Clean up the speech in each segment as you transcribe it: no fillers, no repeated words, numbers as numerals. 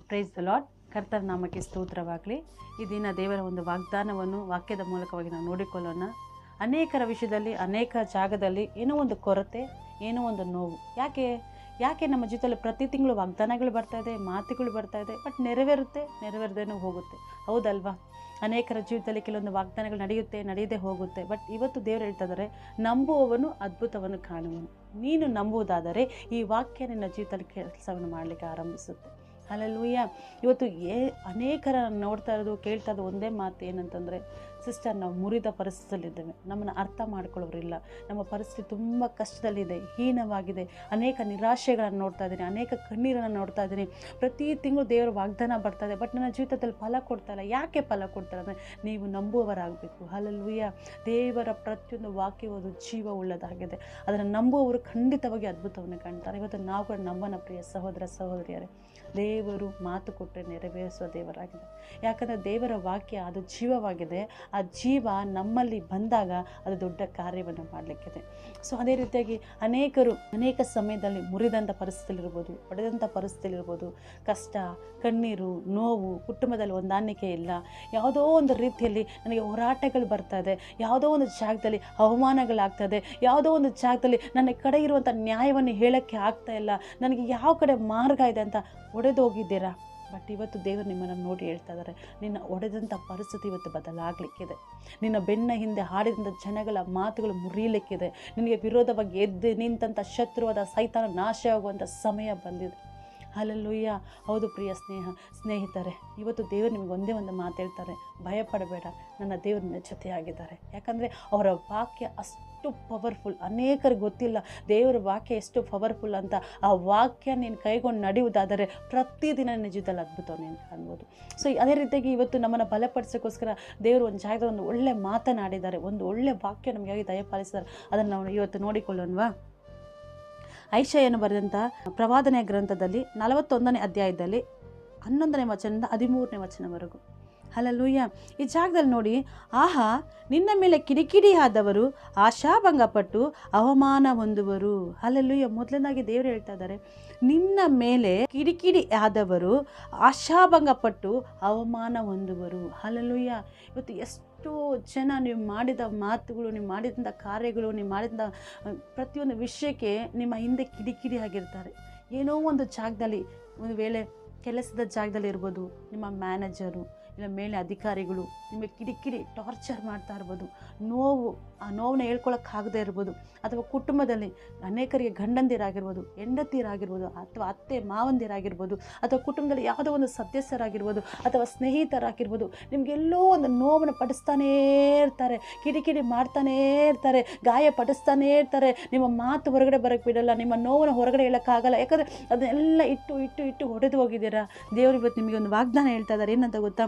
Praise the lord. ಕರ್ತನ ನಾಮಕ್ಕೆ ಸ್ತೋತ್ರವಾಗಲಿ. ಈ ದಿನ ದೇವರ ಒಂದು ವಾಗ್ದಾನವನ್ನು ವಾಕ್ಯದ ಮೂಲಕವಾಗಿ ನಾವು ನೋಡಿಕೊಳ್ಳೋಣ. ಅನೇಕರ ವಿಷಯದಲ್ಲಿ ಅನೇಕ ಜಾಗದಲ್ಲಿ ಏನೋ ಒಂದು ಕೊರತೆ, ಏನೋ ಒಂದು ನೋವು. ಯಾಕೆ ನಮ್ಮ ಜೀವಿತದಲ್ಲಿ ಪ್ರತಿ ತಿಂಗಳು ವಾಗ್ದಾನಗಳು ಬರ್ತಾ ಇದೆ, ಮಾತುಗಳು ಬರ್ತಾ ಇದೆ, ಬಟ್ ನೆರವೇರದೇನೋ ಹೋಗುತ್ತೆ. ಹೌದಲ್ವಾ? ಅನೇಕರ ಜೀವಿತದಲ್ಲಿ ಕೆಲವೊಂದು ವಾಗ್ದಾನಗಳು ನಡೆಯದೇ ಹೋಗುತ್ತೆ. ಬಟ್ ಇವತ್ತು ದೇವರು ಹೇಳ್ತಾ ಇದ್ದಾರೆ, ನಂಬುವವನು ಅದ್ಭುತವನ್ನು ಕಾಣುವನು. ನೀನು ನಂಬುವುದಾದರೆ ಈ ವಾಕ್ಯ ನಿನ್ನ ಜೀವಿತದಲ್ಲಿ ಕೆಲಸವನ್ನು ಮಾಡಲಿಕ್ಕೆ ಆರಂಭಿಸುತ್ತೆ. ಹಲ್ಲೆಲೂಯಾ. ಇವತ್ತು ಅನೇಕರ ನೋಡ್ತಾ ಇರೋದು, ಕೇಳ್ತಾ ಇರೋದು ಒಂದೇ ಮಾತು ಏನಂತಂದರೆ, ಸಿಸ್ಟರ್, ನಾವು ಮುರಿದ ಪರಿಸ್ಥಿತಿಯಲ್ಲಿದ್ದೇವೆ, ನಮ್ಮನ್ನು ಅರ್ಥ ಮಾಡ್ಕೊಳ್ಳೋರಿಲ್ಲ, ನಮ್ಮ ಪರಿಸ್ಥಿತಿ ತುಂಬ ಕಷ್ಟದಲ್ಲಿದೆ, ಹೀನವಾಗಿದೆ, ಅನೇಕ ನಿರಾಶೆಗಳನ್ನು ನೋಡ್ತಾ ಇದ್ದೀನಿ, ಅನೇಕ ಕಣ್ಣೀರನ್ನು ನೋಡ್ತಾ ಇದ್ದೀನಿ, ಪ್ರತಿ ತಿಂಗಳು ದೇವರ ವಾಗ್ದಾನ ಬರ್ತಾ ಇದೆ, ಬಟ್ ನನ್ನ ಜೀವಿತದಲ್ಲಿ ಫಲ ಕೊಡ್ತಾ ಇಲ್ಲ. ಯಾಕೆ ಫಲ ಕೊಡ್ತಾರೆ ಅಂದರೆ, ನೀವು ನಂಬುವವರಾಗಬೇಕು. ಹಲ್ಲೆಲೂಯಾ. ದೇವರ ಪ್ರತಿಯೊಂದು ವಾಕ್ಯವು ಜೀವ ಉಳ್ಳದಾಗಿದೆ. ಅದನ್ನು ನಂಬುವವರು ಖಂಡಿತವಾಗಿ ಅದ್ಭುತವನ್ನು ಕಾಣ್ತಾರೆ. ಇವತ್ತು ನಾವು ಕೂಡ ನಂಬನ ಪ್ರಿಯ ಸಹೋದರ ಸಹೋದರಿಯರೇ, ದೇವರು ಮಾತು ಕೊಟ್ಟರೆ ನೆರವೇರಿಸುವ ದೇವರಾಗಿದೆ. ಯಾಕಂದರೆ ದೇವರ ವಾಕ್ಯ ಅದು ಜೀವವಾಗಿದೆ. ಆ ಜೀವ ನಮ್ಮಲ್ಲಿ ಬಂದಾಗ ಅದು ದೊಡ್ಡ ಕಾರ್ಯವನ್ನು ಮಾಡಲಿಕ್ಕಿದೆ. ಸೊ ಅದೇ ರೀತಿಯಾಗಿ ಅನೇಕ ಸಮಯದಲ್ಲಿ ಮುರಿದಂಥ ಪರಿಸ್ಥಿತಿಲಿರ್ಬೋದು, ಒಡೆದಂಥ ಪರಿಸ್ಥಿತಿಲಿರ್ಬೋದು, ಕಷ್ಟ, ಕಣ್ಣೀರು, ನೋವು, ಕುಟುಂಬದಲ್ಲಿ ಹೊಂದಾಣಿಕೆ ಇಲ್ಲ, ಯಾವುದೋ ಒಂದು ರೀತಿಯಲ್ಲಿ ನನಗೆ ಹೋರಾಟಗಳು ಬರ್ತಾ ಇದೆ, ಯಾವುದೋ ಒಂದು ಜಾಗದಲ್ಲಿ ಅವಮಾನಗಳಾಗ್ತದೆ, ಯಾವುದೋ ಒಂದು ಜಾಗದಲ್ಲಿ ನನ್ನ ಕಡೆ ಇರುವಂಥ ನ್ಯಾಯವನ್ನು ಹೇಳೋಕ್ಕೆ ಆಗ್ತಾ ಇಲ್ಲ, ನನಗೆ ಯಾವ ಕಡೆ ಮಾರ್ಗ ಇದೆ ಅಂತ ಒಡೆದು ಹೋಗಿದ್ದೀರಾ. ಬಟ್ ಇವತ್ತು ದೇವರು ನಿಮ್ಮನ್ನು ನೋಡಿ ಹೇಳ್ತಾ ಇದ್ದಾರೆ, ನಿನ್ನ ಒಡೆದಂಥ ಪರಿಸ್ಥಿತಿ ಇವತ್ತು ಬದಲಾಗಲಿಕ್ಕಿದೆ. ನಿನ್ನ ಬೆನ್ನ ಹಿಂದೆ ಹಾಡಿದಂಥ ಜನಗಳ ಮಾತುಗಳು ಮುರಿಯಲಿಕ್ಕಿದೆ. ನಿನಗೆ ವಿರೋಧವಾಗಿ ಎದ್ದು ನಿಂತಹ ಶತ್ರುವಾದ ಸೈತಾನ ನಾಶವಾಗುವಂಥ ಸಮಯ ಬಂದಿದೆ. ಹಲ್ಲೆಲೂಯಾ. ಹೌದು ಪ್ರಿಯ ಸ್ನೇಹಿತರೆ, ಇವತ್ತು ದೇವರು ನಿಮಗೆ ಒಂದೇ ಒಂದು ಮಾತು ಹೇಳ್ತಾರೆ, ಭಯಪಡಬೇಡ, ನನ್ನ ದೇವರು ನಿನ್ನ ಜೊತೆಯಾಗಿದ್ದಾರೆ. ಯಾಕಂದರೆ ಅವರ ವಾಕ್ಯ ಅಷ್ಟು ಪವರ್ಫುಲ್. ಅನೇಕರಿಗೆ ಗೊತ್ತಿಲ್ಲ ದೇವರ ವಾಕ್ಯ ಎಷ್ಟು ಪವರ್ಫುಲ್ ಅಂತ. ಆ ವಾಕ್ಯ ನೀನು ಕೈಗೊಂಡು ನಡೆಯುವುದಾದರೆ ಪ್ರತಿದಿನ ನಿನ್ನ ಜೀವಿತದಲ್ಲಿ ಅದ್ಭುತವನ್ನು ನೀನು ಕಾಣ್ಬೋದು. ಸೊ ಅದೇ ರೀತಿಯಾಗಿ ಇವತ್ತು ನಮ್ಮನ್ನು ಬಲಪಡಿಸೋಕ್ಕೋಸ್ಕರ ದೇವರು ಒಂದು ಜಾಗದಲ್ಲಿ ಒಂದು ಒಳ್ಳೆ ಮಾತನಾಡಿದ್ದಾರೆ, ಒಂದು ಒಳ್ಳೆ ವಾಕ್ಯ ನಮಗಾಗಿ ದಯಪಾಲಿಸಿದ್ದಾರೆ. ಅದನ್ನು ನಾವು ಇವತ್ತು ನೋಡಿಕೊಳ್ಳೋಣವಾ? ಐಷಯನು ಬರೆದಂಥ ಪ್ರವಾದನೆಯ ಗ್ರಂಥದಲ್ಲಿ 41ನೇ ಅಧ್ಯಾಯದಲ್ಲಿ 11ನೇ ವಚನದಿಂದ 13ನೇ ವಚನವರೆಗೂ. ಹಲ್ಲೆಲೂಯಾ. ಈ ಜಾಗದಲ್ಲಿ ನೋಡಿ, ಆಹಾ, ನಿನ್ನ ಮೇಲೆ ಕಿಡಿಕಿಡಿಯಾದವರು ಆಶಾಭಂಗಪಟ್ಟು ಅವಮಾನ ಹೊಂದುವರು. ಹಲ್ಲೆಲೂಯಾ. ಮೊದಲನೇದಾಗಿ ದೇವರು ಹೇಳ್ತಾ ಇದ್ದಾರೆ, ನಿನ್ನ ಮೇಲೆ ಕಿಡಿಕಿಡಿ ಆದವರು ಆಶಾಭಂಗಪಟ್ಟು ಅವಮಾನ ಹೊಂದುವರು. ಹಲ್ಲೆಲೂಯಾ. ಇವತ್ತು ಎಷ್ಟೋ ಜನ ನೀವು ಮಾಡಿದ ಮಾತುಗಳು, ನೀವು ಮಾಡಿದಂಥ ಕಾರ್ಯಗಳು, ನೀವು ಮಾಡಿದಂಥ ಪ್ರತಿಯೊಂದು ವಿಷಯಕ್ಕೆ ನಿಮ್ಮ ಹಿಂದೆ ಕಿಡಿಕಿಡಿ ಆಗಿರ್ತಾರೆ. ಏನೋ ಒಂದು ಜಾಗದಲ್ಲಿ, ಒಂದು ವೇಳೆ ಕೆಲಸದ ಜಾಗದಲ್ಲಿ ಇರ್ಬೋದು, ನಿಮ್ಮ ಮ್ಯಾನೇಜರು ಇಲ್ಲ ಮೇಲೆ ಅಧಿಕಾರಿಗಳು ನಿಮಗೆ ಕಿಡಿಕಿಡಿ ಟಾರ್ಚರ್ ಮಾಡ್ತಾ ಇರ್ಬೋದು. ಆ ನೋವನ್ನ ಹೇಳ್ಕೊಳಕ್ಕಾಗದೇ ಇರ್ಬೋದು. ಅಥವಾ ಕುಟುಂಬದಲ್ಲಿ ಅನೇಕರಿಗೆ ಗಂಡಂದಿರಾಗಿರ್ಬೋದು, ಹೆಂಡತಿಯರಾಗಿರ್ಬೋದು, ಅಥವಾ ಅತ್ತೆ ಮಾವಂದಿರಾಗಿರ್ಬೋದು, ಅಥವಾ ಕುಟುಂಬದಲ್ಲಿ ಯಾವುದೋ ಒಂದು ಸದಸ್ಯರಾಗಿರ್ಬೋದು, ಅಥವಾ ಸ್ನೇಹಿತರಾಗಿರ್ಬೋದು, ನಿಮಗೆಲ್ಲೋ ಒಂದು ನೋವನ್ನು ಪಡಿಸ್ತಾನೇ ಇರ್ತಾರೆ, ಕಿಡಿಕಿಡಿ ಮಾಡ್ತಾನೇ ಇರ್ತಾರೆ, ಗಾಯ ಪಡಿಸ್ತಾನೇ ಇರ್ತಾರೆ. ನಿಮ್ಮ ಮಾತು ಹೊರಗಡೆ ಬರೋಕ್ಕೆ ಬಿಡಲ್ಲ, ನಿಮ್ಮ ನೋವನ್ನು ಹೊರಗಡೆ ಹೇಳೋಕ್ಕಾಗಲ್ಲ. ಯಾಕಂದರೆ ಅದನ್ನೆಲ್ಲ ಇಟ್ಟು ಹೊಡೆದು ಹೋಗಿದ್ದೀರಾ. ದೇವರು ಇವತ್ತು ನಿಮಗೆ ಒಂದು ವಾಗ್ದಾನ ಹೇಳ್ತಾ ಇದ್ದಾರೆ. ಏನಂತ ಗೊತ್ತಾ?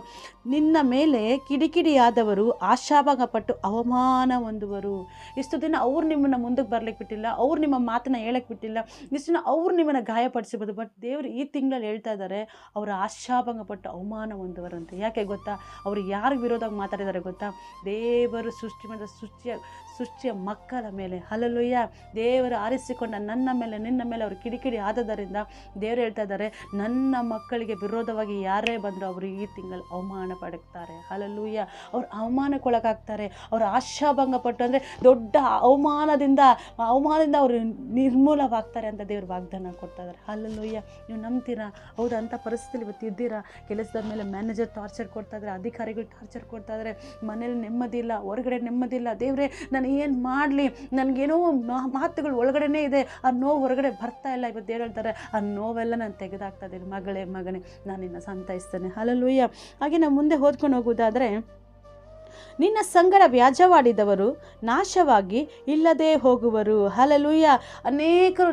ನಿನ್ನ ಮೇಲೆ ಕಿಡಿಕಿಡಿಯಾದವರು ಆಶಾಭಂಗಪಟ್ಟು ಅವಮಾನ ಹೊಂದುವರು. ಇಷ್ಟು ದಿನ ಅವ್ರು ನಿಮ್ಮನ್ನು ಮುಂದಕ್ಕೆ ಬರ್ಲಿಕ್ಕೆ ಬಿಟ್ಟಿಲ್ಲ, ಅವ್ರು ನಿಮ್ಮ ಮಾತನ್ನ ಹೇಳಕ್ಕೆ ಬಿಟ್ಟಿಲ್ಲ, ಇಷ್ಟು ದಿನ ಅವ್ರು ನಿಮ್ಮನ್ನು ಗಾಯಪಡಿಸಿರ್ಬೋದು. ಬಟ್ ದೇವರು ಈ ತಿಂಗಳಲ್ಲಿ ಹೇಳ್ತಾ ಇದ್ದಾರೆ, ಅವರು ಆಶಾಭಂಗಪಟ್ಟು ಅವಮಾನ ಹೊಂದುವರಂತೆ. ಯಾಕೆ ಗೊತ್ತಾ? ಅವರು ಯಾರಿಗೆ ವಿರೋಧವಾಗಿ ಮಾತಾಡಿದ್ದಾರೆ ಗೊತ್ತಾ? ದೇವರು ಸೃಷ್ಟಿ ಮಾಡಿದ ಸೃಷ್ಟಿಯ ಮಕ್ಕಳ ಮೇಲೆ. ಹಲ್ಲೆಲೂಯಾ. ದೇವರು ಆರಿಸಿಕೊಂಡ ನನ್ನ ಮೇಲೆ, ನಿನ್ನ ಮೇಲೆ ಅವರು ಕಿಡಿಕಿಡಿ ಆದದರಿಂದ ದೇವರು ಹೇಳ್ತಾ ಇದ್ದಾರೆ, ನನ್ನ ಮಕ್ಕಳಿಗೆ ವಿರೋಧವಾಗಿ ಯಾರೇ ಬಂದರೂ ಅವರು ಈ ತಿಂಗಳು ಅವಮಾನ ಪಡುತ್ತಾರೆ. ಹಲ್ಲೆಲೂಯಾ. ಅವ್ರು ಅವಮಾನಕ್ಕೊಳಗಾಗ್ತಾರೆ. ಅವರು ಆಶಾಭಂಗಪಟ್ಟು ಅಂದರೆ ದೊಡ್ಡ ಅವಮಾನದಿಂದ ಅವರು ನಿರ್ಮೂಲವಾಗ್ತಾರೆ ಅಂತ ದೇವರು ವಾಗ್ದಾನ ಕೊಡ್ತಾ ಇದ್ದಾರೆ. ಹಲ್ಲೆಲೂಯಾ. ನೀವು ನಂಬ್ತೀರಾ? ಹೌದಾ? ಅಂಥ ಪರಿಸ್ಥಿತಿಯಲ್ಲಿ ಇವತ್ತು ಇದ್ದೀರಾ? ಕೆಲಸದ ಮೇಲೆ ಮ್ಯಾನೇಜರ್ ಟಾರ್ಚರ್ ಕೊಡ್ತಾ ಇದ್ದಾರೆ, ಅಧಿಕಾರಿಗಳು ಟಾರ್ಚರ್ ಕೊಡ್ತಾ ಇದ್ದಾರೆ, ಮನೇಲಿ ನೆಮ್ಮದಿ ಇಲ್ಲ, ಹೊರಗಡೆ ನೆಮ್ಮದಿ ಇಲ್ಲ. ದೇವರೇ, ನಾನು ಏನು ಮಾಡಲಿ? ನನಗೇನೋ ಮಾತುಗಳು ಒಳಗಡೆನೇ ಇದೆ, ಆ ನೋವು ಹೊರಗಡೆ ಬರ್ತಾ ಇಲ್ಲ. ಇವತ್ತು ದೇವರು ಹೇಳ್ತಾರೆ, ಆ ನೋವೆಲ್ಲ ನಾನು ತೆಗೆದಾಕ್ತಾ ಇದ್ದೀನಿ. ಮಗಳೇ, ಮಗನೇ, ನಾನು ನಿನ್ನ ಸಂತೈಸ್ತೇನೆ. ಹಲ್ಲೆಲೂಯಾ. ಹಾಗೆ ನಾವು ಮುಂದೆ ಓದ್ಕೊಂಡು ಹೋಗುವುದಾದರೆ, ನಿನ್ನ ಸಂಗಡ ವ್ಯಾಜ್ಯವಾಡಿದವರು ನಾಶವಾಗಿ ಇಲ್ಲದೆ ಹೋಗುವರು. ಹಲ್ಲೆಲೂಯಾ. ಅನೇಕರು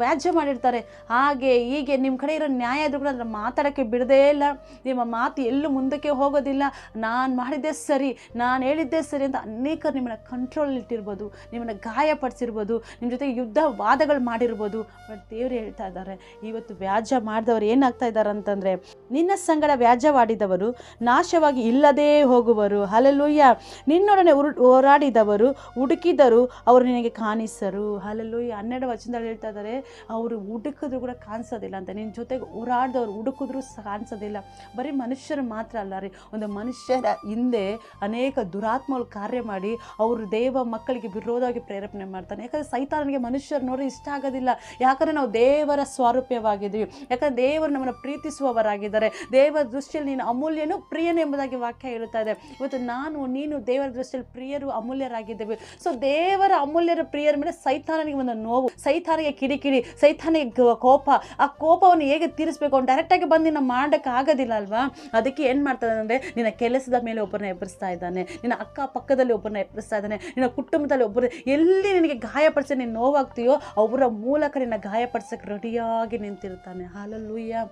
ವ್ಯಾಜ್ಯ ಮಾಡಿರ್ತಾರೆ, ಹಾಗೆ ಹೀಗೆ ನಿಮ್ಮ ಕಡೆ ಇರೋ ನ್ಯಾಯ ಇದ್ರೂ ಕೂಡ ಅದನ್ನು ಮಾತಾಡೋಕ್ಕೆ ಬಿಡದೇ ಇಲ್ಲ. ನಿಮ್ಮ ಮಾತು ಎಲ್ಲೂ ಮುಂದಕ್ಕೆ ಹೋಗೋದಿಲ್ಲ. ನಾನು ಮಾಡಿದ್ದೇ ಸರಿ, ನಾನು ಹೇಳಿದ್ದೇ ಸರಿ ಅಂತ ಅನೇಕರು ನಿಮ್ಮನ್ನು ಕಂಟ್ರೋಲ್ ಇಟ್ಟಿರ್ಬೋದು, ನಿಮ್ಮನ್ನು ಗಾಯಪಡಿಸಿರ್ಬೋದು, ನಿಮ್ಮ ಜೊತೆಗೆ ಯುದ್ಧ ವಾದಗಳು ಮಾಡಿರ್ಬೋದು. ಬಟ್ ದೇವರು ಹೇಳ್ತಾ ಇದ್ದಾರೆ, ಇವತ್ತು ವ್ಯಾಜ್ಯ ಮಾಡಿದವರು ಏನಾಗ್ತಾ ಇದ್ದಾರೆ ಅಂತಂದರೆ, ನಿನ್ನ ಸಂಗಡ ವ್ಯಾಜ್ಯವಾಡಿದವರು ನಾಶವಾಗಿ ಇಲ್ಲದೇ ಹೋಗುವರು. ಹಲ್ಲೆಲೂಯಾ. ನಿನ್ನೊಡನೆ ಹೋರಾಡಿದವರು ಹುಡುಕಿದರು, ಅವರು ನಿನಗೆ ಕಾಣಿಸರು. ಹಲ್ಲೆಲೂಯಾ. 12 ವಚನದಲ್ಲಿ ಹೇಳ್ತಾ ಇದ್ದಾರೆ, ಅವರು ಹುಡುಕಿದ್ರು ಕೂಡ ಕಾಣಿಸೋದಿಲ್ಲ ಅಂತ. ನಿನ್ನ ಜೊತೆಗೆ ಹೋರಾಡಿದವರು ಹುಡುಕಿದ್ರು ಕಾಣಿಸೋದಿಲ್ಲ. ಬರೀ ಮನುಷ್ಯರು ಮಾತ್ರ ಅಲ್ಲ ರೀ, ಒಂದು ಮನುಷ್ಯರ ಹಿಂದೆ ಅನೇಕ ದುರಾತ್ಮಗಳು ಕಾರ್ಯ ಮಾಡಿ ಅವರು ದೇವ ಮಕ್ಕಳಿಗೆ ವಿರೋಧವಾಗಿ ಪ್ರೇರೇಪಣೆ ಮಾಡ್ತಾನೆ. ಯಾಕಂದರೆ ಸೈತಾನನಿಗೆ ಮನುಷ್ಯರು ನೋಡಿ ಇಷ್ಟ ಆಗೋದಿಲ್ಲ. ಯಾಕಂದರೆ ನಾವು ದೇವರ ಸ್ವರೂಪವಾಗಿದ್ದೀವಿ. ಯಾಕಂದರೆ ದೇವರು ನಮ್ಮನ್ನು ಪ್ರೀತಿಸುವವರಾಗಿದ್ದಾರೆ. ದೇವರ ದೃಷ್ಟಿಯಲ್ಲಿ ನೀನು ಅಮೂಲ್ಯನು ಪ್ರಿಯನು ಎಂಬುದಾಗಿ ವಾಕ್ಯ ಹೇಳುತ್ತಾ ಇದೆ. ಇವತ್ತು ನಾನು ನೀನು ದೇವರ ದೃಷ್ಟಿಯಲ್ಲಿ ಪ್ರಿಯರು ಅಮೂಲ್ಯರಾಗಿದ್ದೇವೆ. ಸೊ ದೇವರ ಅಮೂಲ್ಯರ ಪ್ರಿಯರ ಮೇಲೆ ಸೈತಾನನಿಗೆ ಒಂದು ನೋವು, ಸೈತಾನಿಗೆ ಕಿಡಿಕಿಡಿ, ಸೈತಾನಿಗೆ ಕೋಪ. ಆ ಕೋಪವನ್ನು ಹೇಗೆ ತೀರಿಸಬೇಕು? ಅವ್ನು ಡೈರೆಕ್ಟಾಗಿ ಬಂದು ನಿನ್ನ ಮಾಡೋಕ್ಕೆ ಆಗೋದಿಲ್ಲ ಅಲ್ವಾ. ಅದಕ್ಕೆ ಏನು ಮಾಡ್ತಾನೆ ಅಂದರೆ, ನಿನ್ನ ಕೆಲಸದ ಮೇಲೆ ಒಬ್ಬರನ್ನ ಎಬ್ಬರಿಸ್ತಾ ಇದ್ದಾನೆ, ನಿನ್ನ ಅಕ್ಕಪಕ್ಕದಲ್ಲಿ ಒಬ್ಬರನ್ನ ಎಬ್ಬರಿಸ್ತಾ ಇದ್ದಾನೆ, ನಿನ್ನ ಕುಟುಂಬದಲ್ಲಿ ಒಬ್ಬರು ಎಲ್ಲಿ ನಿನಗೆ ಗಾಯಪಡಿಸಿ ನೀನು ನೋವಾಗ್ತೀಯೋ ಅವರ ಮೂಲಕ ನಿನ್ನ ಗಾಯಪಡಿಸೋಕ್ಕೆ ರೆಡಿಯಾಗಿ ನಿಂತಿರ್ತಾನೆ. ಹಲ್ಲೆಲೂಯಾ.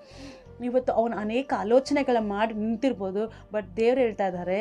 ಇವತ್ತು ಅವನು ಅನೇಕ ಆಲೋಚನೆಗಳ ಮಾಡಿ ನಿಂತಿರ್ಬೋದು, ಬಟ್ ದೇವರು ಹೇಳ್ತಾ ಇದ್ದಾರೆ,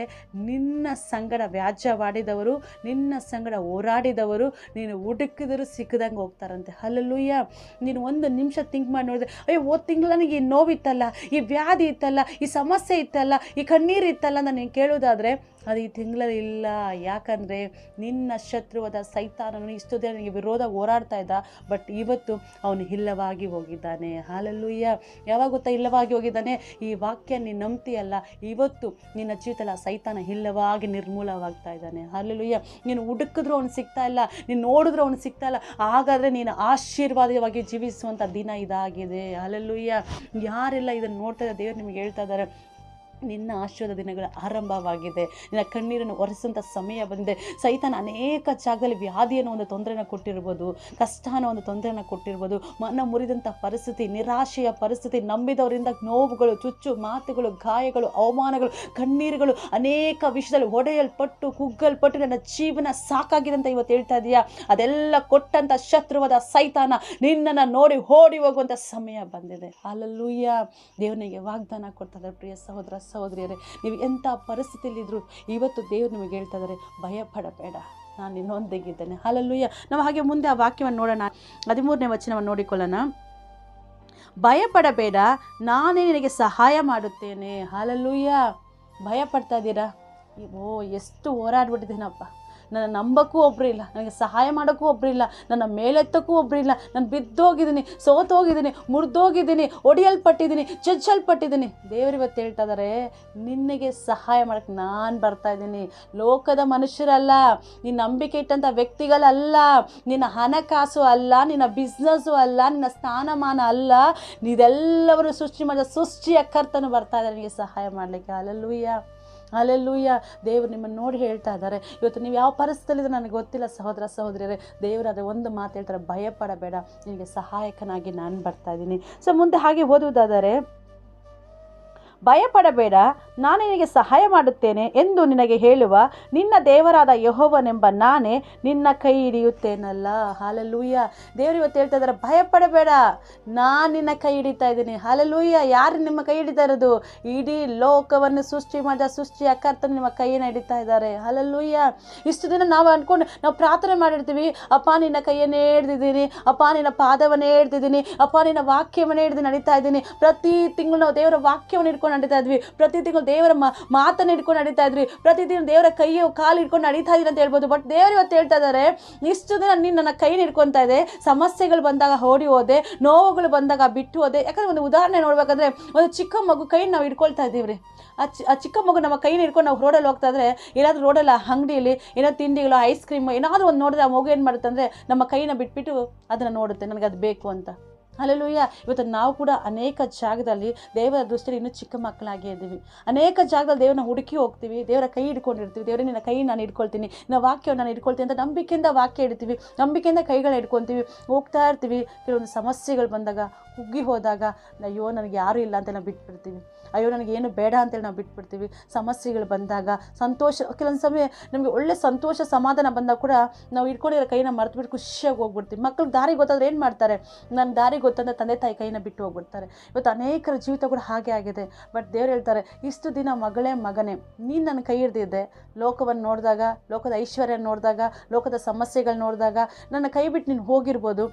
ನಿನ್ನ ಸಂಗಡ ವ್ಯಾಜ್ಯವಾಡಿದವರು, ನಿನ್ನ ಸಂಗಡ ಹೋರಾಡಿದವರು ನೀನು ಹುಡುಕಿದರೂ ಸಿಕ್ಕದಂಗೆ ಹೋಗ್ತಾರಂತೆ. ಹಲ್ಲೆಲೂಯಾ. ನೀನು ಒಂದು ನಿಮಿಷ ಥಿಂಕ್ ಮಾಡಿ ನೋಡಿದ್ರೆ, ಅಯ್ಯೋ ಹೋದ ತಿಂಗಳು ನನಗೆ ಈ ನೋವಿತ್ತಲ್ಲ, ಈ ವ್ಯಾಧಿ ಇತ್ತಲ್ಲ, ಈ ಸಮಸ್ಯೆ ಇತ್ತಲ್ಲ, ಈ ಕಣ್ಣೀರು ಇತ್ತಲ್ಲ ಅಂತ ನೀನು ಕೇಳೋದಾದರೆ ಅದು ಈ ತಿಂಗಳಲ್ಲಿ ಇಲ್ಲ. ಯಾಕಂದರೆ ನಿನ್ನ ಶತ್ರುವಾದ ಸೈತಾನನು ಇಷ್ಟು ದಿನ ನನಗೆ ವಿರೋಧ ಹೋರಾಡ್ತಾ ಇದ್ದ, ಬಟ್ ಇವತ್ತು ಅವನು ಇಲ್ಲವಾಗಿ ಹೋಗಿದ್ದಾನೆ. ಹಲ್ಲೆಲೂಯಾ. ಯಾವಾಗ ಗೊತ್ತಾ ಇಲ್ಲವಾಗಿ ಹೋಗಿದ್ದಾನೆ? ಈ ವಾಕ್ಯ ನೀನು ನಂಬ್ತೀಯಲ್ಲ, ಇವತ್ತು ನಿನ್ನ ಜೀವಿತಲ್ಲ ಸೈತಾನ ಇಲ್ಲವಾಗಿ ನಿರ್ಮೂಲವಾಗ್ತಾ ಇದ್ದಾನೆ. ಹಲ್ಲೆಲೂಯಾ. ನೀನು ಹುಡುಕಿದ್ರೂ ಅವನು ಸಿಗ್ತಾ ಇಲ್ಲ, ನೀನು ನೋಡಿದ್ರೂ ಅವನು ಸಿಗ್ತಾ ಇಲ್ಲ. ಹಾಗಾದರೆ ನೀನು ಆಶೀರ್ವಾದವಾಗಿ ಜೀವಿಸುವಂಥ ದಿನ ಇದಾಗಿದೆ. ಹಲ್ಲೆಲೂಯಾ. ಯಾರೆಲ್ಲ ಇದನ್ನು ನೋಡ್ತಾ ಇದ್ದಾರೆ, ದೇವರು ನಿಮಗೆ ಹೇಳ್ತಾ ಇದ್ದಾರೆ, ನಿನ್ನ ಆಶೀರ್ವಾದ ದಿನಗಳ ಆರಂಭವಾಗಿದೆ. ನಿನ್ನ ಕಣ್ಣೀರನ್ನು ಒರೆಸುವಂಥ ಸಮಯ ಬಂದಿದೆ. ಸೈತಾನ ಅನೇಕ ಜಾಗದಲ್ಲಿ ವ್ಯಾಧಿಯನ್ನು ಒಂದು ತೊಂದರೆನ ಕೊಟ್ಟಿರ್ಬೋದು, ಕಷ್ಟನ ಒಂದು ತೊಂದರೆನ ಕೊಟ್ಟಿರ್ಬೋದು, ಮನ ಮುರಿದಂಥ ಪರಿಸ್ಥಿತಿ, ನಿರಾಶೆಯ ಪರಿಸ್ಥಿತಿ, ನಂಬಿದವರಿಂದ ನೋವುಗಳು, ಚುಚ್ಚು ಮಾತುಗಳು, ಗಾಯಗಳು, ಅವಮಾನಗಳು, ಕಣ್ಣೀರುಗಳು, ಅನೇಕ ವಿಷಯದಲ್ಲಿ ಹೊಡೆಯಲ್ಪಟ್ಟು ಕುಗ್ಗಲ್ಪಟ್ಟು ನನ್ನ ಜೀವನ ಸಾಕಾಗಿದೆ ಅಂತ ಇವತ್ತು ಹೇಳ್ತಾ ಇದೆಯಾ? ಅದೆಲ್ಲ ಕೊಟ್ಟಂಥ ಶತ್ರುವಾದ ಸೈತಾನ ನಿನ್ನನ್ನು ನೋಡಿ ಓಡಿ ಹೋಗುವಂಥ ಸಮಯ ಬಂದಿದೆ. ಹಲ್ಲೆಲೂಯಾ. ದೇವನಿಗೆ ವಾಗ್ದಾನ ಕೊಡ್ತಾ ಇದ್ದಾರೆ. ಪ್ರಿಯ ಸಹೋದರ ಸಹೋದರಿಯರೇ, ನೀವು ಎಂಥ ಪರಿಸ್ಥಿತಿಯಲ್ಲಿದ್ದರೂ ಇವತ್ತು ದೇವರು ನಿಮಗೆ ಹೇಳ್ತಾ ಇದ್ದಾರೆ, ಭಯಪಡಬೇಡ, ನಾನು ನಿನ್ನೊಂದಿಗಿದ್ದೇನೆ. ಹಲ್ಲೆಲೂಯಾ. ನಾವು ಹಾಗೆ ಮುಂದೆ ಆ ವಾಕ್ಯವನ್ನು ನೋಡೋಣ. 13ನೇ ವಚನವನ್ನು ನೋಡಿಕೊಳ್ಳೋಣ. ಭಯಪಡಬೇಡ, ನಾನೇ ನಿನಗೆ ಸಹಾಯ ಮಾಡುತ್ತೇನೆ. ಹಲ್ಲೆಲೂಯಾ. ಭಯಪಡ್ತಾ ಇದ್ದೀರಾ? ಎಷ್ಟು ಹೋರಾಡ್ಬಿಟ್ಟಿದ್ದೀನಪ್ಪ, ನನ್ನ ನಂಬಕ್ಕೂ ಒಬ್ಬರು ಇಲ್ಲ, ನನಗೆ ಸಹಾಯ ಮಾಡೋಕ್ಕೂ ಒಬ್ಬರು ಇಲ್ಲ, ನನ್ನ ಮೇಲೆತ್ತಕ್ಕೂ ಒಬ್ಬರು ಇಲ್ಲ, ನಾನು ಬಿದ್ದೋಗಿದ್ದೀನಿ, ಸೋತೋಗಿದ್ದೀನಿ, ಮುರಿದೋಗಿದ್ದೀನಿ, ಒಡೆಯಲ್ಪಟ್ಟಿದ್ದೀನಿ, ಚಚ್ಚಲ್ಪಟ್ಟಿದ್ದೀನಿ. ದೇವರು ಇವತ್ತು ಹೇಳ್ತಾ ಇದ್ದಾರೆ, ನಿನಗೆ ಸಹಾಯ ಮಾಡೋಕ್ಕೆ ನಾನು ಬರ್ತಾ ಇದ್ದೀನಿ. ಲೋಕದ ಮನುಷ್ಯರಲ್ಲ, ನಿನ್ನ ನಂಬಿಕೆ ಇಟ್ಟಂಥ ವ್ಯಕ್ತಿಗಳಲ್ಲ, ನಿನ್ನ ಹಣಕಾಸು ಅಲ್ಲ, ನಿನ್ನ ಬಿಸ್ನೆಸ್ಸು ಅಲ್ಲ, ನಿನ್ನ ಸ್ಥಾನಮಾನ ಅಲ್ಲ, ಇದೆಲ್ಲವರು ಸೃಷ್ಟಿ ಮಾಡಿದ ಸೃಷ್ಟಿಯ ಕರ್ತನು ಬರ್ತಾ ಇದ್ದಾರೆ ನಿನಗೆ ಸಹಾಯ ಮಾಡಲಿಕ್ಕೆ. ಹಲ್ಲೆಲೂಯಾ. ಹಲ್ಲೆಲೂಯಾ. ದೇವರು ನಿಮ್ಮನ್ನು ನೋಡಿ ಹೇಳ್ತಾ ಇದ್ದಾರೆ. ಇವತ್ತು ನೀವು ಯಾವ ಪರಿಸ್ಥಿತಿಯಲ್ಲಿ ನನಗೆ ಗೊತ್ತಿಲ್ಲ ಸಹೋದರ ಸಹೋದರಿಯರೇ, ದೇವರಾದರೆ ಒಂದು ಮಾತು ಹೇಳ್ತಾರೆ, ಭಯಪಡಬೇಡ, ನಿನಗೆ ಸಹಾಯಕನಾಗಿ ನಾನು ಬರ್ತಾ ಇದ್ದೀನಿ. ಸೊ ಮುಂದೆ ಹಾಗೆ ಓದುವುದಾದರೆ, ಭಯಪಡಬೇಡ, ನಾನು ನಿನಗೆ ಸಹಾಯ ಮಾಡುತ್ತೇನೆ ಎಂದು ನಿನಗೆ ಹೇಳುವ ನಿನ್ನ ದೇವರಾದ ಯೆಹೋವನೆಂಬ ನಾನೇ ನಿನ್ನ ಕೈ ಹಿಡಿಯುತ್ತೇನಲ್ಲ. ಹಲ್ಲೆಲೂಯಾ. ದೇವರು ಇವತ್ತು ಹೇಳ್ತಾ ಇದ್ದಾರೆ, ಭಯಪಡಬೇಡ, ನಾನು ನಿನ್ನ ಕೈ ಹಿಡಿತಾ ಇದ್ದೀನಿ. ಹಲ್ಲೆಲೂಯಾ. ಯಾರು ನಿಮ್ಮ ಕೈ ಹಿಡಿತಾ ಇರೋದು? ಇಡೀ ಲೋಕವನ್ನು ಸೃಷ್ಟಿ ಮಾಡಿದ ಸೃಷ್ಟಿಯ ಕರ್ತನು ನಿಮ್ಮ ಕೈಯನ್ನು ಹಿಡಿತಾ ಇದ್ದಾರೆ. ಹಲ್ಲೆಲೂಯಾ. ಇಷ್ಟು ದಿನ ನಾವು ಅಂದ್ಕೊಂಡು ನಾವು ಪ್ರಾರ್ಥನೆ ಮಾಡಿರ್ತೀವಿ, ಅಪ್ಪ ನಿನ್ನ ಕೈಯನ್ನೇ ಹಿಡ್ದಿದ್ದೀನಿ, ಅಪ್ಪ ನಿನ್ನ ಪಾದವನ್ನೇ ಹಿಡ್ದಿದ್ದೀನಿ, ಅಪ್ಪ ನಿನ್ನ ವಾಕ್ಯವನ್ನೇ ಹಿಡಿದು ನಡೀತಾ ಇದ್ದೀನಿ. ಪ್ರತಿ ತಿಂಗಳು ನಾವು ದೇವರ ವಾಕ್ಯವನ್ನು ಹಿಡ್ಕೊಂಡು ನಡೀತಾ ಇದ್ವಿ, ಪ್ರತಿ ತಿಂಗಳು ದೇವರ ಮಾತನ್ನು ಹಿಡ್ಕೊಂಡು ನಡೀತಾ ಇದ್ವಿ, ಪ್ರತಿದಿನ ದೇವರ ಕೈಯ ಕಾಲು ಹಿಡ್ಕೊಂಡು ನಡೀತಾ ಇದ್ದೀನಿ ಅಂತ ಹೇಳ್ಬೋದು. ಬಟ್ ದೇವರು ಇವತ್ತು ಹೇಳ್ತಾ ಇದ್ದಾರೆ, ಇಷ್ಟು ದಿನ ನೀನು ನನ್ನ ಕೈ ಹಿಡ್ಕೊತಾ ಇದೆ, ಸಮಸ್ಯೆಗಳು ಬಂದಾಗ ಓಡಿ ಹೋದೆ, ನೋವುಗಳು ಬಂದಾಗ ಬಿಟ್ಟು ಹೋದೆ. ಯಾಕಂದ್ರೆ ಒಂದು ಉದಾಹರಣೆ ನೋಡ್ಬೇಕಂದ್ರೆ, ಒಂದು ಚಿಕ್ಕ ಮಗು ಕೈ ನಾವು ಹಿಡ್ಕೊಳ್ತಾ ಇದ್ದೀವ್ರಿ, ಆ ಚಿಕ್ಕ ಮಗು ನಮ್ಮ ಕೈನ ಹಿಡ್ಕೊಂಡು ನಾವು ರೋಡಲ್ಲಿ ಹೋಗ್ತಾ ಇದ್ರೆ, ಏನಾದರೂ ರೋಡಲ್ಲಿ ಅಂಗಡಿಯಲ್ಲಿ ಏನಾದ್ರು ತಿಂಡಿಗಳು, ಐಸ್ ಕ್ರೀಮ್ ಏನಾದರೂ ಒಂದು ನೋಡಿದ್ರೆ ಆ ಮಗು ಏನು ಮಾಡುತ್ತೆ ಅಂದರೆ ನಮ್ಮ ಕೈನ ಬಿಟ್ಬಿಟ್ಟು ಅದನ್ನು ನೋಡುತ್ತೆ, ನನಗೆ ಅದು ಬೇಕು ಅಂತ. ಹಲ್ಲೆಲೂಯಾ. ಇವತ್ತು ನಾವು ಕೂಡ ಅನೇಕ ಜಾಗದಲ್ಲಿ ದೇವರ ದೃಷ್ಟಿಯಲ್ಲಿ ಇನ್ನೂ ಚಿಕ್ಕ ಮಕ್ಕಳಾಗಿ ಇದ್ದೀವಿ. ಅನೇಕ ಜಾಗದಲ್ಲಿ ದೇವರನ್ನ ಹುಡುಕಿ ಹೋಗ್ತೀವಿ, ದೇವರ ಕೈ ಹಿಡ್ಕೊಂಡಿರ್ತೀವಿ. ದೇವರೇ ನಿನ್ನ ಕೈ ನಾನು ಹಿಡ್ಕೊಳ್ತೀನಿ, ನಿನ್ನ ವಾಕ್ಯವನ್ನು ನಾನು ಹಿಡ್ಕೊಳ್ತೀನಿ ಅಂತ ನಂಬಿಕೆಯಿಂದ ವಾಕ್ಯ ಹಿಡ್ತೀವಿ, ನಂಬಿಕೆಯಿಂದ ಕೈಗಳನ್ನ ಹಿಡ್ಕೊತೀವಿ, ಹೋಗ್ತಾ ಇರ್ತೀವಿ. ಕೆಲವೊಂದು ಸಮಸ್ಯೆಗಳು ಬಂದಾಗ, ಕುಗ್ಗಿ ಹೋದಾಗ, ಅಯ್ಯೋ ನನಗೆ ಯಾರೂ ಇಲ್ಲ ಅಂತ ನಾವು ಬಿಟ್ಬಿಡ್ತೀವಿ, ಅಯ್ಯೋ ನನಗೇನು ಬೇಡ ಅಂತೇಳಿ ನಾವು ಬಿಟ್ಬಿಡ್ತೀವಿ. ಸಮಸ್ಯೆಗಳು ಬಂದಾಗ, ಸಂತೋಷ, ಕೆಲವೊಂದು ಸಮಯ ನಮಗೆ ಒಳ್ಳೆ ಸಂತೋಷ ಸಮಾಧಾನ ಬಂದಾಗ ಕೂಡ ನಾವು ಇಟ್ಕೊಂಡಿರೋ ಕೈನ ಮರೆತುಬಿಟ್ಟು ಖುಷಿಯಾಗಿ ಹೋಗ್ಬಿಡ್ತೀವಿ. ಮಕ್ಕಳಿಗೆ ದಾರಿ ಗೊತ್ತಾದ್ರೆ ಏನು ಮಾಡ್ತಾರೆ? ನನ್ನ ದಾರಿ ಗೊತ್ತಂದ್ರೆ ತಂದೆ ತಾಯಿ ಕೈನ ಬಿಟ್ಟು ಹೋಗ್ಬಿಡ್ತಾರೆ. ಇವತ್ತು ಅನೇಕರ ಜೀವಿತ ಕೂಡ ಹಾಗೆ ಆಗಿದೆ. ಬಟ್ ದೇವ್ರು ಹೇಳ್ತಾರೆ, ಇಷ್ಟು ದಿನ ಮಗಳೇ ಮಗನೇ ನೀನು ನನ್ನ ಕೈ ಹಿಡ್ದಿದ್ದೆ, ಲೋಕವನ್ನು ನೋಡಿದಾಗ, ಲೋಕದ ಐಶ್ವರ್ಯ ನೋಡಿದಾಗ, ಲೋಕದ ಸಮಸ್ಯೆಗಳು ನೋಡಿದಾಗ ನನ್ನ ಕೈ ಬಿಟ್ಟು ನೀನು ಹೋಗಿರ್ಬೋದು.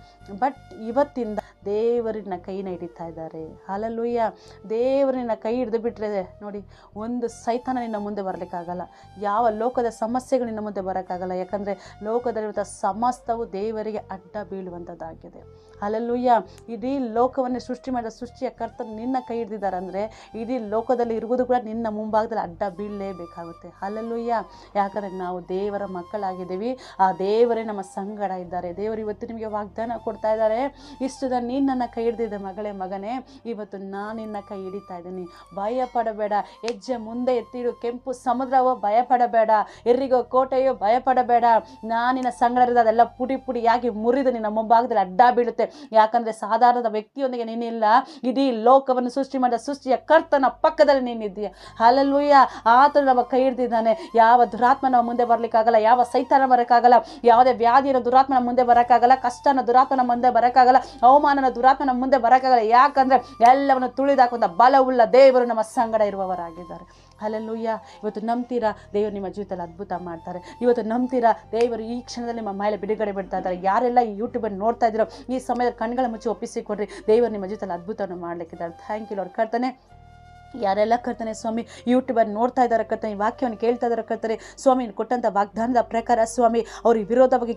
ಬಟ್ ಇವತ್ತಿಂದ ದೇವರು ನಿನ್ನ ಕೈನ ಹಿಡಿತಾ ಇದ್ದಾರೆ. ಹಲ್ಲೆಲೂಯಾ. ದೇವರು ನಿನ್ನ ಕೈ ಹಿಡಿದು ಬಿಟ್ಟರೆ ನೋಡಿ, ಒಂದು ಸೈತಾನ ನಿನ್ನ ಮುಂದೆ ಬರಲಿಕ್ಕಾಗಲ್ಲ. ಯಾವ ಲೋಕದ ಸಮಸ್ಯೆಗಳು ನಿನ್ನ ಮುಂದೆ ಬರೋಕ್ಕಾಗಲ್ಲ. ಯಾಕಂದರೆ ಲೋಕದಲ್ಲಿರುವಂಥ ಸಮಸ್ತವು ದೇವರಿಗೆ ಅಡ್ಡ ಬೀಳುವಂಥದ್ದಾಗಿದೆ. ಹಲ್ಲೆಲೂಯಾ. ಇಡೀ ಲೋಕವನ್ನೇ ಸೃಷ್ಟಿ ಮಾಡಿದ ಸೃಷ್ಟಿಯ ಕರ್ತನು ನಿನ್ನ ಕೈ ಹಿಡಿದಿದ್ದಾರೆ ಅಂದರೆ ಇಡೀ ಲೋಕದಲ್ಲಿ ಇರುವುದು ಕೂಡ ನಿನ್ನ ಮುಂಭಾಗದಲ್ಲಿ ಅಡ್ಡ ಬೀಳಲೇಬೇಕಾಗುತ್ತೆ. ಹಲ್ಲೆಲೂಯಾ. ಯಾಕಂದರೆ ನಾವು ದೇವರ ಮಕ್ಕಳಾಗಿದ್ದೀವಿ. ಆ ದೇವರೇ ನಮ್ಮ ಸಂಗಡ ಇದ್ದಾರೆ. ದೇವರು ಇವತ್ತು ನಿಮಗೆ ವಾಗ್ದಾನ ಕೊಡ್ತಾ ಇದ್ದಾರೆ. ಇಷ್ಟು ದಿನ ನೀನು ನನ್ನ ಕೈ ಹಿಡಿದಿದ್ದೆ ಮಗಳೇ, ಮಗನೇ, ಇವತ್ತು ನಾನು ನಿನ್ನ ಕೈ ಹಿಡಿತಾ ಇದ್ದೀನಿ. ಭಯ ಪಡಬೇಡ, ಹೆಜ್ಜೆ ಮುಂದೆ ಎತ್ತಿಡು. ಕೆಂಪು ಸಮುದ್ರವೋ ಭಯಪಡಬೇಡ, ಎರಿಗೋ ಕೋಟೆಯೋ ಭಯಪಡಬೇಡ. ನಾನಿನ ಸಂಗಡ ಇರೋದು ಅದೆಲ್ಲ ಪುಡಿ ಪುಡಿಯಾಗಿ ಮುರಿದು ನಿನ್ನ ಮುಂಭಾಗದಲ್ಲಿ ಅಡ್ಡ ಬೀಳುತ್ತೆ. ಯಾಕಂದರೆ ಸಾಧಾರಣದ ವ್ಯಕ್ತಿಯೊಂದಿಗೆ ನೀನಿಲ್ಲ, ಇಡೀ ಲೋಕವನ್ನು ಸೃಷ್ಟಿ ಮಾಡಿದ ಸೃಷ್ಟಿಯ ಕರ್ತನ ಪಕ್ಕದಲ್ಲಿ ನೀನಿದ್ದೀಯ. ಹಲ್ಲೆಲೂಯಾ. ಆತನು ನಮ್ಮ ಕೈ ಹಿಡಿದಿದ್ದಾನೆ. ಯಾವ ದುರಾತ್ಮ ನಮ್ಮ ಮುಂದೆ ಬರಲಿಕ್ಕಾಗಲ್ಲ, ಯಾವ ಸೈತಾನ ಬರೋಕ್ಕಾಗಲ್ಲ, ಯಾವುದೇ ವ್ಯಾಧಿಯ ದುರಾತ್ಮನ ಮುಂದೆ ಬರೋಕ್ಕಾಗಲ್ಲ, ಕಷ್ಟನ ದುರಾತ್ಮನ ಮುಂದೆ ಬರೋಕ್ಕಾಗಲ್ಲ, ಅವಮಾನನ ದುರಾತ್ಮನ ಮುಂದೆ ಬರೋಕ್ಕಾಗಲ್ಲ. ಯಾಕಂದರೆ ಎಲ್ಲವನ್ನು ತುಳಿದಾಕುವಂಥ ಬಲವುಳ್ಳ ದೇವರು ನಮ್ಮ ಸಂಗಡ ಇರುವವರಾಗಿದ್ದಾರೆ. ಹಲ್ಲೆಲೂಯಾ. ಇವತ್ತು ನಂಬ್ತೀರಾ ದೇವರು ನಿಮ್ಮ ಜೀವಿತದಲ್ಲಿ ಅದ್ಭುತ ಮಾಡ್ತಾರೆ. ಇವತ್ತು ನಂಬ್ತೀರಾ ದೇವರು ಈ ಕ್ಷಣದಲ್ಲಿ ನಿಮ್ಮ ಮೇಲೆ ಬಿಡುಗಡೆ ಬಿಡ್ತಾ ಇದ್ದಾರೆ. ಯಾರೆಲ್ಲ ಈ ಯೂಟ್ಯೂಬನ್ನು ನೋಡ್ತಾ ಇದ್ದೀರೋ ಈ ಸಮಯದಲ್ಲಿ ಕಣ್ಗಳ ಮುಚ್ಚಿ ಒಪ್ಪಿಸಿಕೊಡ್ರಿ. ದೇವರು ನಿಮ್ಮ ಜೀವಿತದಲ್ಲಿ ಅದ್ಭುತವನ್ನು ಮಾಡಲಿಕ್ಕಿದ್ದಾರೆ. Thank you Lord. ಕರ್ತನೆ, ಯಾರೆಲ್ಲ ಕರ್ತನೆ ಸ್ವಾಮಿ ಯೂಟ್ಯೂಬನ್ನು ನೋಡ್ತಾ ಇದ್ದಾರೆ ಕರ್ತನೆ, ಈ ವಾಕ್ಯವನ್ನು ಕೇಳ್ತಾ ಇದ್ದಾರೆ ಕರ್ತನೆ ಸ್ವಾಮಿ, ಕೊಟ್ಟಂಥ ವಾಗ್ದಾನದ ಪ್ರಕಾರ ಸ್ವಾಮಿ ಅವ್ರಿಗೆ ವಿರೋಧವಾಗಿ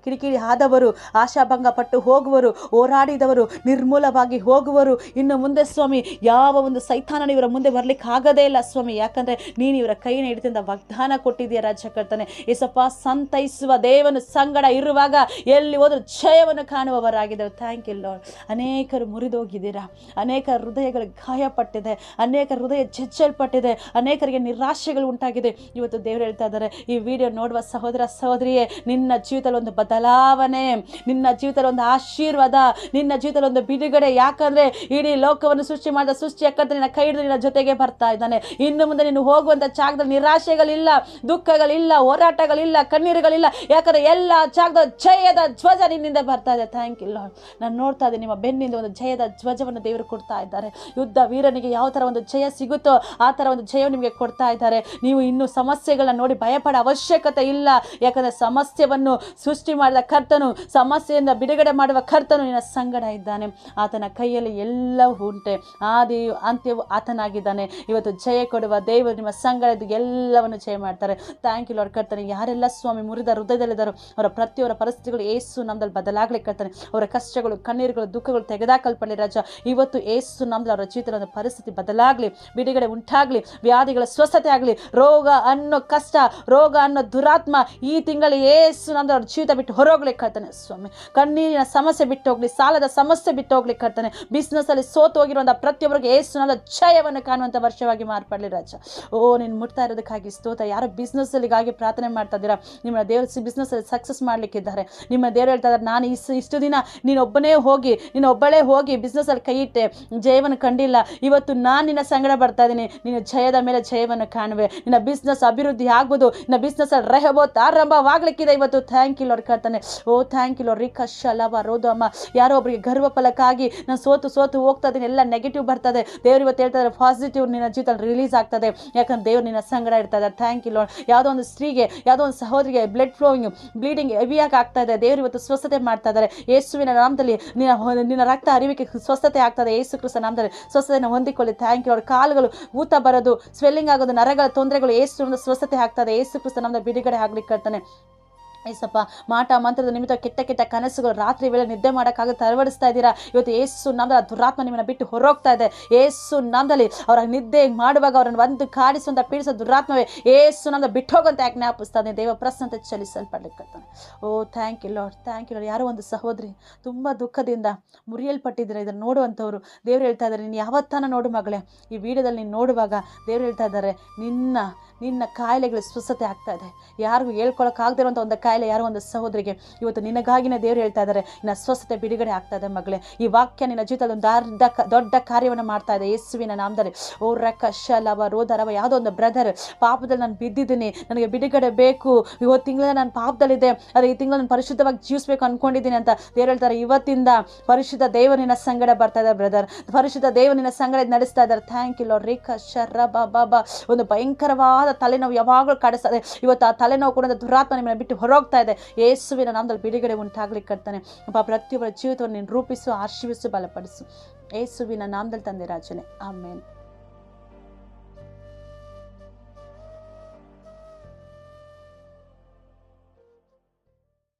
ಕಿಡಿಕಿಡಿ ಆದವರು, ಆಶಾಭಂಗ ಪಟ್ಟು ಹೋಗುವರು, ಹೋರಾಡಿದವರು ನಿರ್ಮೂಲವಾಗಿ ಹೋಗುವರು. ಇನ್ನು ಮುಂದೆ ಸ್ವಾಮಿ ಯಾವ ಒಂದು ಸೈತಾನ ಇವರ ಮುಂದೆ ಬರಲಿಕ್ಕೆ ಆಗದೇ ಇಲ್ಲ ಸ್ವಾಮಿ. ಯಾಕಂದರೆ ನೀನು ಇವರ ಕೈನ ಹಿಡಿದಿಂದ ವಾಗ್ದಾನ ಕೊಟ್ಟಿದ್ದೀಯ ರಾಜ ಕರ್ತನೆ. ಏಸಪ್ಪ, ಸಂತೈಸುವ ದೇವನು ಸಂಗಡ ಇರುವಾಗ ಎಲ್ಲಿ ಹೋದರೂ ಜಯವನ್ನು ಕಾಣುವವರಾಗಿದ್ದೇವೆ. Thank you lord. ಅನೇಕರು ಮುರಿದೋಗಿದ್ದೀರಾ, ಅನೇಕ ಹೃದಯಗಳು ಗಾಯಪಟ್ಟಿದೆ, ಅನೇಕ ಹೃದಯ ಜಜ್ಜಲ್ಪಟ್ಟಿದೆ, ಅನೇಕರಿಗೆ ನಿರಾಶೆಗಳು ಉಂಟಾಗಿದೆ. ಇವತ್ತು ದೇವರು ಹೇಳ್ತಾ ಇದ್ದಾರೆ, ಈ ವಿಡಿಯೋ ನೋಡುವ ಸಹೋದರ ಸಹೋದರಿಯೇ, ನಿನ್ನ ಜೀವಿತದಲ್ಲಿ ಒಂದು ಬದಲಾವಣೆ, ನಿನ್ನ ಜೀವಿತದಲ್ಲಿ ಒಂದು ಆಶೀರ್ವಾದ, ನಿನ್ನ ಜೀವಿತದಲ್ಲಿ ಒಂದು ಬಿಡುಗಡೆ. ಯಾಕಂದರೆ ಇಡೀ ಲೋಕವನ್ನು ಸೃಷ್ಟಿ ಮಾಡಿದ ಸೃಷ್ಟಿಯ ಕರ್ತನು ನಿನ್ನ ಕೈ ಹಿಡಿದು ನಿನ್ನ ಜೊತೆಗೆ ಬರ್ತಾ ಇದ್ದಾನೆ. ಇನ್ನು ಮುಂದೆ ನೀನು ಹೋಗುವಂಥ ಜಾಗದಲ್ಲಿ ನಿರಾಶೆಗಳಿಲ್ಲ, ದುಃಖಗಳಿಲ್ಲ, ಹೋರಾಟಗಳಿಲ್ಲ, ಕಣ್ಣೀರುಗಳಿಲ್ಲ. ಯಾಕಂದರೆ ಎಲ್ಲ ಜಾಗದ ಜಯದ ಧ್ವಜ ನಿನ್ನಿಂದ ಬರ್ತಾ ಇದೆ. Thank you Lord. ನಾನು ನೋಡ್ತಾ ಇದ್ದೀನಿ, ನಿಮ್ಮ ಬೆನ್ನಿಂದ ಒಂದು ಜಯದ ಧ್ವಜವನ್ನು ದೇವರು ಕೊಡ್ತಾ ಇದ್ದಾರೆ. ಯುದ್ಧ ವೀರನಿಗೆ ಯಾವ ಥರ ಒಂದು ಜಯ ಸಿಗುತ್ತೋ ಆ ಥರ ಒಂದು ಜಯ ನಿಮಗೆ ಕೊಡ್ತಾ ಇದ್ದಾರೆ. ನೀವು ಇನ್ನು ಸಮಸ್ಯೆಗಳನ್ನ ನೋಡಿ ಭಯಪಡೋ ಅವಶ್ಯಕತೆ ಇಲ್ಲ. ಯಾಕಂದರೆ ಸಮಸ್ಯೆಯನ್ನು ಸೃಷ್ಟಿ ಮಾಡಿದ ಕರ್ತನು, ಸಮಸ್ಯೆಯಿಂದ ಬಿಡುಗಡೆ ಮಾಡುವ ಕರ್ತನು ನಿನ್ನ ಸಂಗಡ ಇದ್ದಾನೆ. ಆತನ ಕೈಯಲ್ಲಿ ಎಲ್ಲವೂ ಉಂಟೆ, ಆದಿಯು ಅಂತ್ಯವು ಆತನಾಗಿದ್ದಾನೆ. ಇವತ್ತು ಜಯ ಕೊಡುವ ದೇವರು ನಿಮ್ಮ ಸಂಗಡ ಇದ್ದು ಎಲ್ಲವನ್ನು ಜಯ ಮಾಡ್ತಾರೆ. Thank you Lord. ಕರ್ತನೆ, ಯಾರೆಲ್ಲ ಸ್ವಾಮಿ ಮುರಿದ ಹೃದಯದಲ್ಲಿದ್ದಾರೋ ಅವರ ಪ್ರತಿಯೊಬ್ಬರ ಪರಿಸ್ಥಿತಿಗಳು ಏಸು ನಮ್ಮದಲ್ಲಿ ಬದಲಾಗಲಿಕ್ಕೆ ಕರ್ತನೆ. ಅವರ ಕಷ್ಟಗಳು, ಕಣ್ಣೀರುಗಳು, ದುಃಖಗಳು ತೆಗೆದಾಕಲ್ಪಡಲಿ ರಾಜ. ಇವತ್ತು ಏಸು ನಮ್ಮದಲ್ಲಿ ಅವರ ಜೀವಿತದ ಒಂದು ಪರಿಸ್ಥಿತಿ ಬದಲಾಗಲಿ, ಬಿಡುಗಡೆ ಉಂಟಾಗಲಿ, ವ್ಯಾಧಿಗಳ ಸ್ವಸ್ಥತೆ ಆಗಲಿ. ರೋಗ ಅನ್ನೋ ಕಷ್ಟ, ರೋಗ ಅನ್ನೋ ದುರಾತ್ಮ ಈ ತಿಂಗಳು ಏಸು ನಮ್ಮದು ಅವ್ರ ಜೀವಿತ ಬಿಟ್ಟು ಹೊರೋಗ್ಲಿಕ್ಕೆ ಕರ್ತನೆ ಸ್ವಾಮಿ. ಕಣ್ಣೀರಿನ ಸಮಸ್ಯೆ ಬಿಟ್ಟು ಹೋಗ್ಲಿ, ಸಾಲದ ಸಮಸ್ಯೆ ಬಿಟ್ಟು ಹೋಗ್ಲಿಕ್ಕೆ ಕರ್ತನೆ. ಬಿಸ್ನೆಸ್ ಅಲ್ಲಿ ಸೋತು ಹೋಗಿರುವಂಥ ಪ್ರತಿಯೊಬ್ಬರಿಗೆ ಏಸು ನಮ್ಮದ ಜಯವನ್ನು ಕಾಣುವಂಥ ವರ್ಷವಾಗಿ ಮಾರ್ಪಡಲಿ ರಾಜ. ಓ, ನೀನು ಮುಟ್ತಾ ಇರೋದಕ್ಕಾಗಿ ಸ್ತೋತ್ರ. ಯಾರೋ ಬಿಸ್ನೆಸ್ ಅಲ್ಲಿಗಾಗಿ ಪ್ರಾರ್ಥನೆ ಮಾಡ್ತಾ ಇದ್ದೀರಾ, ನಿಮ್ಮ ದೇವರು ಬಿಸ್ನೆಸ್ ಅಲ್ಲಿ ಸಕ್ಸಸ್ ಮಾಡ್ಲಿಕ್ಕಿದ್ದಾರೆ. ನಿಮ್ಮ ದೇವರು ಹೇಳ್ತಾ ಇದ್ದಾರೆ, ನಾನು ಇಷ್ಟು ದಿನ ನೀನೊಬ್ಬಳೇ ಹೋಗಿ ಬಿಸ್ನೆಸ್ ಅಲ್ಲಿ ಕೈ ಇಟ್ಟೆ, ಜಯವನ್ನು ಕಂಡಿಲ್ಲ. ಇವತ್ತು ನಾನು ನಿನ್ನ ಸಂಗಡ ಬರ್ತಾ ಇದ್ದೀನಿ. ನೀನು ಜಯದ ಮೇಲೆ ಜಯವನ್ನು ಕಾಣುವೆ. ನಿನ್ನ ಬಿಸ್ನೆಸ್ ಅಭಿವೃದ್ಧಿ ಆಗ್ಬೋದು. ನಿನ್ನ ಬಿಸ್ನೆಸ್ ಅಲ್ಲಿ ರೆಹಬೋತ್ ಆರಂಭವಾಗ್ಲಿಕ್ಕಿದೆ ಇವತ್ತು. ಥ್ಯಾಂಕ್ ಯು ಲಾರ್ಡ್ ಕರ್ತನೆ. ಓ ಥ್ಯಾಂಕ್ ಯು ಲಾರ್ಡ್. ರಿಕಶಲವ ರೋದಮ್ಮ, ಯಾರೋ ಒಬ್ಬರಿಗೆ ಗರ್ವ ಫಲಕ್ಕಾಗಿ ನಾನು ಸೋತು ಹೋಗ್ತಾ ಇದ್ದೀನಿ, ಎಲ್ಲ ನೆಗೆಟಿವ್ ಬರ್ತದೆ. ದೇವರು ಇವತ್ತು ಹೇಳ್ತಾ ಇದ್ದಾರೆ, ಪಾಸಿಟಿವ್ ನಿನ್ನ ಜೀವಿತದಲ್ಲಿ ರಿಲೀಸ್ ಆಗ್ತದೆ. ಯಾಕಂದ್ರೆ ದೇವರು ನಿನ್ನ ಸಂಗಡ ಇರ್ತಾ ಇದ್ದಾರೆ. Thank you Lord. ಯಾವುದೋ ಒಂದು ಸ್ತ್ರೀಗೆ, ಯಾವುದೋ ಒಂದು ಸಹೋದರಿಗೆ ಬ್ಲೀಡಿಂಗ್ ಹೆವಿಯಾಗಿ ಆಗ್ತಾ ಇದೆ. ದೇವರು ಇವತ್ತು ಸ್ವಸ್ಥತೆ ಮಾಡ್ತಾ ಇದ್ದಾರೆ. ಯೇಸುವಿನ ನಾಮದಲ್ಲಿ ನಿನ್ನ ರಕ್ತ ಹರಿವಿಕೆ ಸ್ವಸ್ಥತೆ ಆಗ್ತದೆ. ಯೇಸು ಕ್ರಿಸ್ತ ನಾಮದಲ್ಲಿ ಸ್ವಸ್ಥತೆಯನ್ನು ಹೊಂದಿಕೊಳ್ಳಿ. Thank you lord. ಕಾಲುಗಳು ಊತ ಬರೋದು, ಸ್ವೆಲ್ಲಿಂಗ್ ಆಗೋದು, ನರಗಳ ತೊಂದರೆಗಳು ಯೇಸು ಸ್ವಸ್ಥತೆ ಆಗ್ತದೆ. ಯೇಸು ಕ್ರಿಸ್ತ ನಾಮದಲ್ಲಿ ಬಿಡುಗಡೆ ಆಗ್ಲಿಕ್ಕೆ ಕರ್ತಾನೆ. ಏಸಪ್ಪ, ಮಾಟ ಮಂತ್ರದ ನಿಮಿತ್ತ ಕೆಟ್ಟ ಕನಸುಗಳು, ರಾತ್ರಿ ವೇಳೆ ನಿದ್ದೆ ಮಾಡೋಕ್ಕಾಗ ತರವಡಿಸ್ತಾ ಇದ್ದೀರಾ. ಇವತ್ತು ಏಸು ನಾಮದಲ್ಲಿ ದುರಾತ್ಮ ನಿಮ್ಮನ್ನು ಬಿಟ್ಟು ಹೊರೋಗ್ತಾ ಇದೆ. ಏಸು ನಾಮದಲ್ಲಿ ಅವರ ನಿದ್ದೆ ಮಾಡುವಾಗ ಅವರನ್ನು ಒಂದು ಕಾಡಿಸುವಂಥ ಪೀಡಿಸೋ ದುರಾತ್ಮವೇ ಏಸು ನಾಮದಲ್ಲಿ ಬಿಟ್ಟು ಹೋಗುವಂತ ಆಜ್ಞಾಪಿಸ್ತಾ ಇದ್ದೀನಿ. ದೇವ ಪ್ರಸನ್ನತೆ ಚಲಿಸಲ್ಪಡ್ಲಿಕ್ಕೆ. ಓ thank you lord. Thank you lord. ಯಾರೋ ಒಂದು ಸಹೋದರಿ ತುಂಬ ದುಃಖದಿಂದ ಮುರಿಯಲ್ಪಟ್ಟಿದ್ದೀರಾ. ಇದನ್ನು ನೋಡುವಂಥವ್ರು ದೇವರು ಹೇಳ್ತಾ ಇದ್ದಾರೆ, ನೀನು ಯಾವತ್ತಾನ ನೋಡು ಮಗಳೇ, ಈ ವಿಡಿಯೋದಲ್ಲಿ ನೀನು ನೋಡುವಾಗ ದೇವರು ಹೇಳ್ತಾ ಇದ್ದಾರೆ, ನಿನ್ನ ಕಾಯಿಲೆಗಳು ಸ್ವಸ್ಥತೆ ಆಗ್ತಾ ಇದೆ. ಯಾರಿಗೂ ಹೇಳ್ಕೊಳಕ್ಕಾಗದಿರುವಂಥ ಒಂದು ಕಾಯಿಲೆ ಯಾರೋ ಒಂದು ಸಹೋದರಿಗೆ ಇವತ್ತು ನಿನಗಾಗಿನೇ ದೇವರು ಹೇಳ್ತಾ ಇದ್ದಾರೆ, ನಿನ್ನ ಸ್ವಸ್ಥತೆ ಬಿಡುಗಡೆ ಆಗ್ತಾ ಇದೆ ಮಗಳೇ. ಈ ವಾಕ್ಯ ನಿನ್ನ ಜೀವಿತದಲ್ಲಿ ಒಂದು ದೊಡ್ಡ ಕಾರ್ಯವನ್ನು ಮಾಡ್ತಾ ಇದೆ ಯೇಸುವಿನ ನಾಮದಲ್ಲಿ. ಓ ರಕಶಲವ ರೋದರವ, ಯಾವುದೋ ಒಂದು ಬ್ರದರ್ ಪಾಪದಲ್ಲಿ ನಾನು ಬಿದ್ದಿದ್ದೀನಿ, ನನಗೆ ಬಿಡುಗಡೆ ಬೇಕು, ಇವತ್ತು ತಿಂಗಳ ನಾನು ಪಾಪದಲ್ಲಿದೆ, ಆದರೆ ಈ ತಿಂಗಳು ನಾನು ಪರಿಶುದ್ಧವಾಗಿ ಜೀವಿಸಬೇಕು ಅಂದ್ಕೊಂಡಿದ್ದೀನಿ ಅಂತ ದೇವರು ಹೇಳ್ತಾರೆ. ಇವತ್ತಿಂದ ಪರಿಶುದ್ಧ ದೇವರಿನ ಸಂಗಡ ಬರ್ತಾ ಇದೆ ಬ್ರದರ್, ಪರಿಶುದ್ಧ ದೇವರಿನ ಸಂಗಡ ನಡೆಸ್ತಾ ಇದ್ದಾರೆ. Thank you lord. ರೇಖಾ ಶರ ಬಾಬಾ, ಒಂದು ಭಯಂಕರವಾದ ಭಯಂಕರವಾದ ತಲೆನೋವು ಯಾವಾಗಲೂ ಕಾಡಿಸ್ತದೆ. ಇವತ್ತು ಆ ತಲೆನೋವು ಕೂಡ ದುರಾತ್ಮ ನಿಮ್ಮನ್ನು ಬಿಟ್ಟು ಹೊರಗೋಗ್ತಾ ಇದೆ. ಯೇಸುವಿನ ನಾಮದಲ್ಲಿ ಬಿಡುಗಡೆ ಉಂಟಾಗ್ಲಿಕ್ಕೆ ಕರ್ತಾನೆ. ಅಪ್ಪ ಪ್ರತಿಯೊಬ್ಬರ ಜೀವಿತವನ್ನು ನೀನು ರೂಪಿಸು, ಆಶೀರ್ವಿಸು, ಬಲಪಡಿಸು. ಯೇಸುವಿನ ನಾಮದಲ್ಲಿ ತಂದೆ ರಾಜನೇ, ಆಮೇನ್.